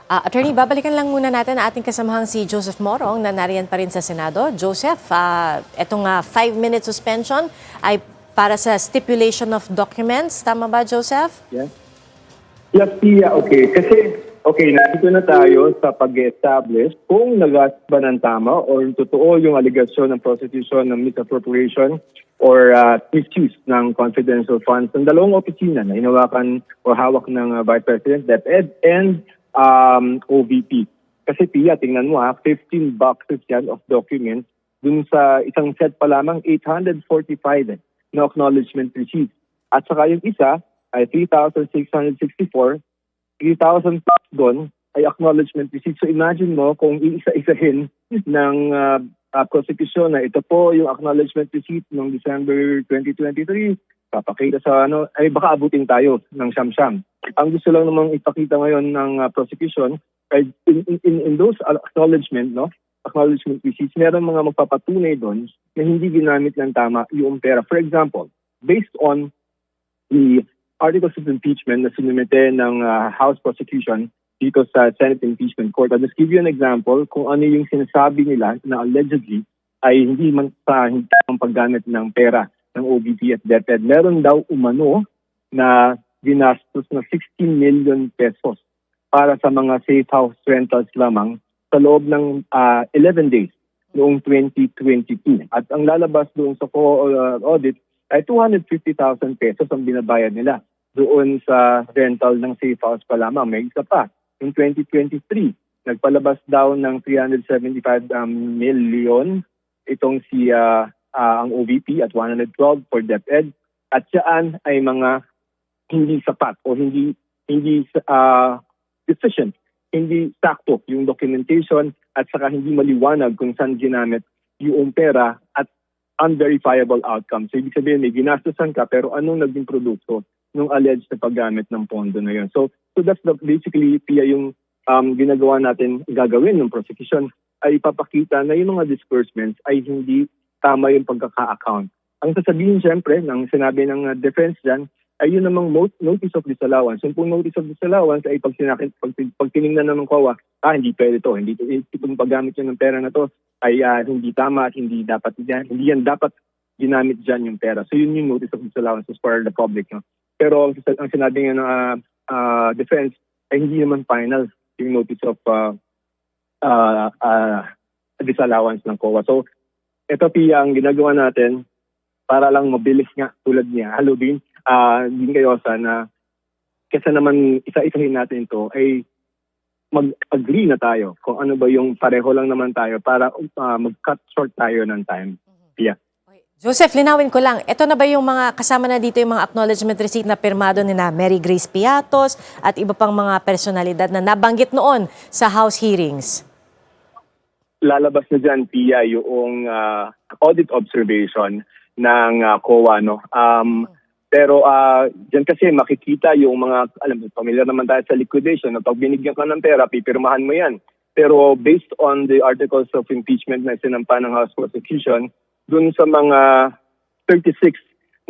Attorney, babalikan lang muna natin ang ating kasamahang si Joseph Morong na nariyan pa rin sa Senado. Joseph, itong 5-minute suspension ay para sa stipulation of documents. Tama ba, Joseph? Yes. Yes, Pia. Okay. Kasi, nandito na tayo sa pag-establish kung nagas ba ng tama o totoo yung aligasyon ng prosecution ng misappropriation or misuse ng confidential funds ng dalawang opisina na hinawakan o hawak ng Vice President DepEd and OVP. Kasi Pia, tingnan mo 15 boxes yan of documents. Dun sa isang set pa lamang, 845 na acknowledgement receipts. At saka yung isa ay 3,664, 3,000 doon ay acknowledgement receipts. So imagine mo kung iisa-isahin ng prosecution na ito po yung acknowledgement receipt noong December 2023, papakita sa ay baka abutin tayo ng siyam-siyam. Ang gusto lang namang ipakita ngayon ng prosecution ay in those acknowledgement receipts, meron mga magpapatunay doon na hindi ginamit ng tama yung pera. For example, based on the articles of impeachment na sinumite ng House prosecution dito sa Senate Impeachment Court. I'll just give you an example kung ano yung sinasabi nila na allegedly ay hindi tamang paggamit ng pera ng OVP at DepEd. Meron daw umano na ginastos na 16 million pesos para sa mga safe house rentals lamang sa loob ng 11 days noong 2022. At ang lalabas doon sa audit ay 250,000 pesos ang binabayad nila doon sa rental ng safe house pa lamang. May isa pa, in 2023, nagpalabas daw ng 375 million itong si ang OVP at 112 for DepEd. At saan ay mga hindi sapat o hindi sufficient, hindi sakto yung documentation at saka hindi maliwanag kung saan ginamit yung pera at unverifiable outcome. So ibig sabihin may ginastosan ka pero anong naging produkto nung alleged na paggamit ng pondo na yun. So that's basically Pia yung ginagawa natin gagawin ng prosecution ay ipapakita na yung mga disbursements ay hindi tama yung pagkaka-account. Ang sasabihin siyempre ng sinabi ng defense dyan ay yun namang notice of disallowance. Yung pong notice of disallowance ay pag tinignan na ng COA, hindi pwede to. Hindi itong paggamit yun ng pera na to ay hindi tama at hindi yan dapat ginamit dyan yung pera. So yun yung notice of disallowance for the public. No? Pero ang sinabi nga ng defense ay hindi naman final yung notice of disallowance ng COA. So ito Pia ang ginagawa natin para lang mabilis nga tulad niya. Hello din kayo sana kesa naman isa-isahin natin ito ay mag-agree na tayo kung ano ba yung pareho lang naman tayo para mag-cut short tayo ng time. Pia. Joseph, linawin ko lang. Ito na ba yung mga kasama na dito yung mga acknowledgement receipt na pirmado ni na Mary Grace Piatos at iba pang mga personalidad na nabanggit noon sa House hearings? Lalabas na dyan, Pia, yung audit observation ng COA. No? Pero dyan kasi makikita yung mga, familiar naman tayo sa liquidation. Na pag binigyan ka ng pera, pipirmahan mo yan. Pero based on the articles of impeachment na sinampa ng House prosecution, dun sa mga 36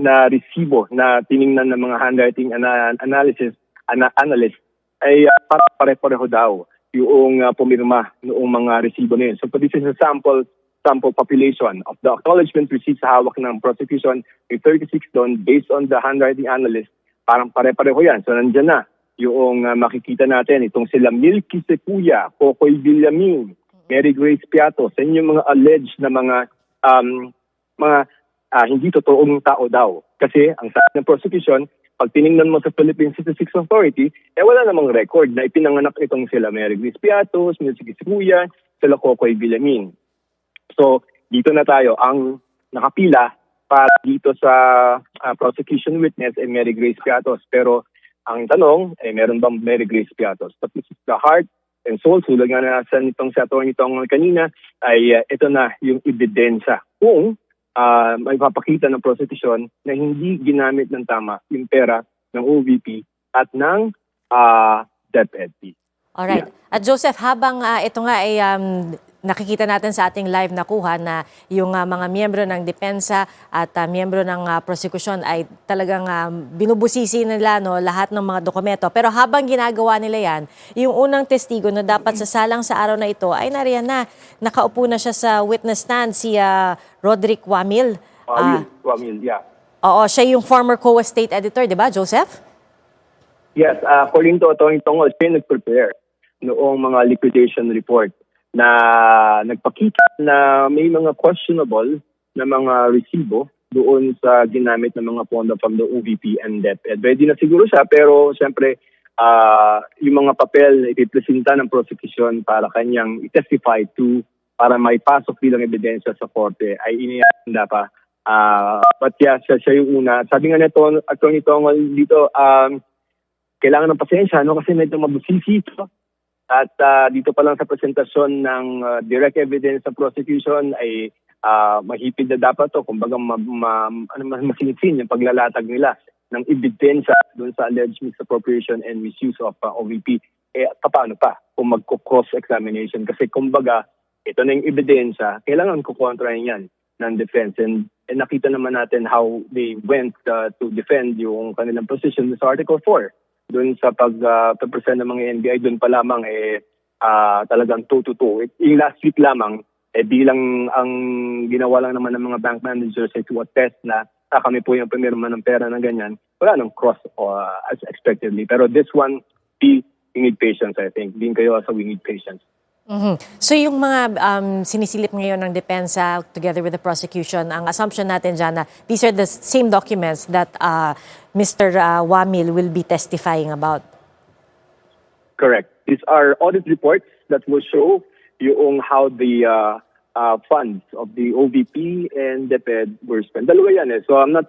na resibo na tiningnan ng mga handwriting analyst ay pare-pareho daw yung pumirma noong mga resibo na yun. So this is a sample population of the acknowledgement receipts sa hawak ng prosecution, yung 36 doon based on the handwriting analyst, parang pare-pareho yan. So nandyan na yung makikita natin itong sila Milky Sequia, Cocoy Villamin, Mary Grace Piatos, yan yung mga alleged na mga hindi totoong tao daw. Kasi ang sabi ng prosecution, pag tiningnan mo sa Philippine Statistics Authority, wala namang record na ipinanganak itong sila Mary Grace Piatos, Milky Sequia, sila Cocoy Villamin. So, dito na tayo. Ang nakapila para dito sa prosecution witness ay Mary Grace Piatos. Pero ang tanong, meron bang Mary Grace Piatos? But this is the heart and soul. Sulag nga na sa nitong sa attorney nitong kanina, ay ito na yung ebidensya. Kung may papakita ng prosecution na hindi ginamit ng tama yung pera ng OVP at ng DepEd. Alright. Yeah. At Joseph, habang ito nga ay nakikita natin sa ating live na kuha na yung mga miyembro ng depensa at miyembro ng prosekusyon ay talagang binubusisi nila lahat ng mga dokumento. Pero habang ginagawa nila yan, yung unang testigo na dapat sasalang sa araw na ito ay nariyan na. Nakaupo na siya sa witness stand, si Roderick Wamil. Wamil, yeah. Oo, siya yung former COA State Editor, di ba, Joseph? Yes, according to Atty. Tongol, siya nag-prepare noong mga liquidation report na nagpakita na may mga questionable na mga resibo doon sa ginamit ng mga pondo from the OVP and DepEd. Ready na siguro siya, pero siyempre yung mga papel na ipipresenta ng prosecution para kanyang i-testify to, para may pasok bilang ebidensya sa korte, ay inihanda pa. But yeah, siya yung una. Sabi nga nito, Atty. Tongol dito, kailangan ng pasensya, kasi medyo mabusisi ito. At dito pa lang sa presentasyon ng direct evidence sa prosecution ay mahipid na dapat to. Kumbaga masinsin yung paglalatag nila ng ebidensya doon sa alleged misappropriation and misuse of OVP. Paano pa kung magko-cross-examination? Kasi kumbaga, ito na yung ebidensya, kailangan kukontrahin yan ng defense. And nakita naman natin how they went to defend yung kanilang position sa Article 4. Doon sa pag-present ng mga NBI, doon pa lamang talagang 2-2. Yung last week lamang, bilang ang ginawa lang naman ng mga bank managers ay to attest na kami po yung pumirma ng pera ng ganyan, wala nang cross as expectedly. Pero this one, we need patience, I think. Din kayo also, we need patience. So yung mga sinisilip ngayon ng depensa together with the prosecution, ang assumption natin dyan na these are the same documents that Mr. Wamil will be testifying about. Correct. These are audit reports that will show yung how the funds of the OVP and DepEd were spent. Dalawa yan So I'm not,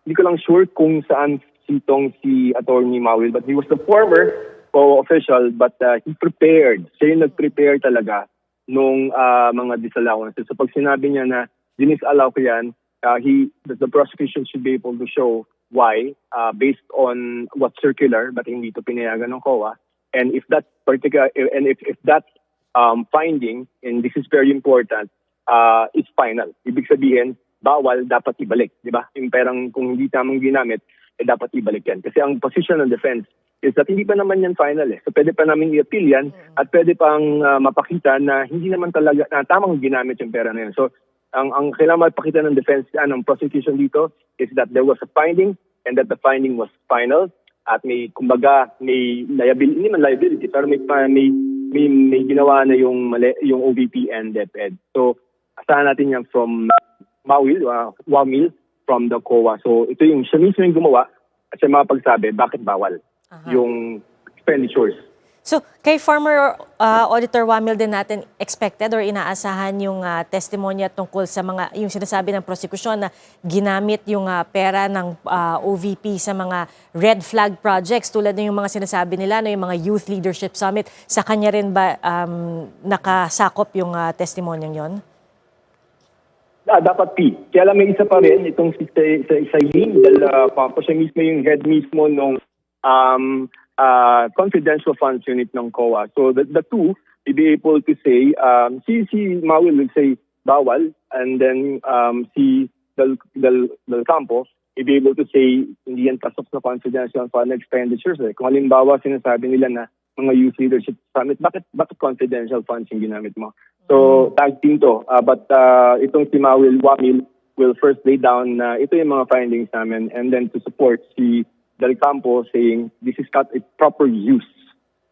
hindi ko lang sure kung saan si Atty. Mawil, but he was the former official, but he prepared. Siya yung nag-prepare talaga nung mga disallowances. So pag sinabi niya na dinis-allow ko yan, the prosecution should be able to show why, based on what's circular, but hindi ito pinayagan ng COA. And if that particular, and if that finding, and this is very important, is final. Ibig sabihin, bawal, dapat ibalik, di ba? Yung perang kung hindi tamang ginamit, dapat ibalik yan. Kasi ang position ng defense is that hindi pa naman yan final So pwede pa namin i-appeal yan at pwede pang mapakita na hindi naman talaga na tamang ginamit yung pera na yan. So ang kailangan mapakita ng defense, ng prosecution dito is that there was a finding and that the finding was final at may kumbaga may liability, hindi man liability pero may ginawa na yung OVP and DepEd. So asahan natin yan from Wamil from the COA. So ito yung siya mismo yung gumawa at siya makapagsabi bakit bawal yung expenditures. So, kay former Auditor Wamil din natin expected or inaasahan yung testimonya tungkol sa mga, yung sinasabi ng prosekusyon na ginamit yung pera ng OVP sa mga red flag projects tulad ng yung mga sinasabi nila na yung mga Youth Leadership Summit. Sa kanya rin ba nakasakop yung testimonyang yon? Dapat P. Kaya lang may isa pa rin itong si Sayin dahil siya mismo yung head mismo nung confidential funds unit ng COA. So the two, will be able to say, si Mawil will say bawal, and then si Del Campo will be able to say hindi yan pasok sa confidential fund expenditures. Kung halimbawa sinasabi nila na mga youth leadership summit, bakit confidential funds yung ginamit mo? So tag team to. But itong si Wamil will first lay down na ito yung mga findings namin, and then to support si Del Campo saying this is not a proper use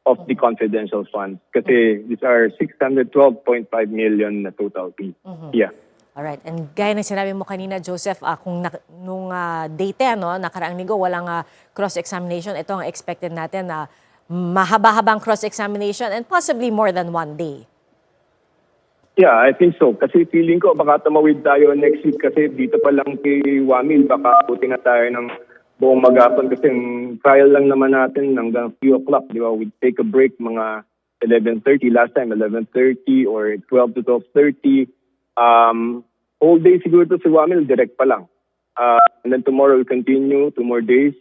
of the confidential funds kasi these are 612.5 million na total fee. Yeah. Alright. And gaya ng sinabi mo kanina, Joseph, kung nung date, nakaraang linggo, walang cross-examination, ito ang expected natin na mahaba-habang cross-examination and possibly more than one day. Yeah, I think so. Kasi feeling ko baka tumawid tayo next week kasi dito pa lang kay Wamil, baka puti na tayo ng buong maghapon kasi trial lang naman natin hanggang 3 o'clock, di ba? We take a break mga 11:30 last time, 11:30 or 12 to 12:30. Whole day siguro to si Wamil, direct pa lang. And then tomorrow we'll continue, 2 more days.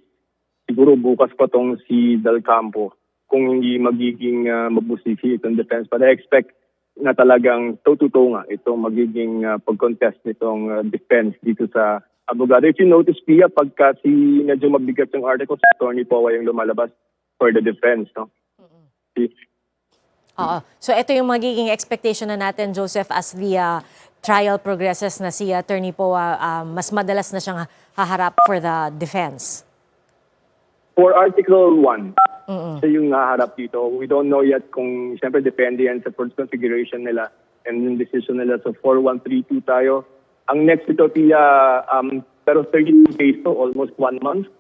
Siguro bukas pa tong si Del Campo kung hindi magiging mabusisi itong defense. But I expect na talagang toe-to-toe nga itong magiging pag-contest nitong defense dito sa abogado. If you notice, Pia, pagka medyo mabigat yung article, si Attorney Powa yung lumalabas for the defense. No? Oo. So ito yung magiging expectation na natin, Joseph, as the trial progresses na si Attorney Powa, mas madalas na siyang haharap for the defense. For Article 1, siya yung naharap dito. We don't know yet kung, siyempre, depende yan sa first configuration nila and yung decision nila. So, 4-1-3-2 tayo. Ang next ito, Pia, pero 32 days to, almost 1 month.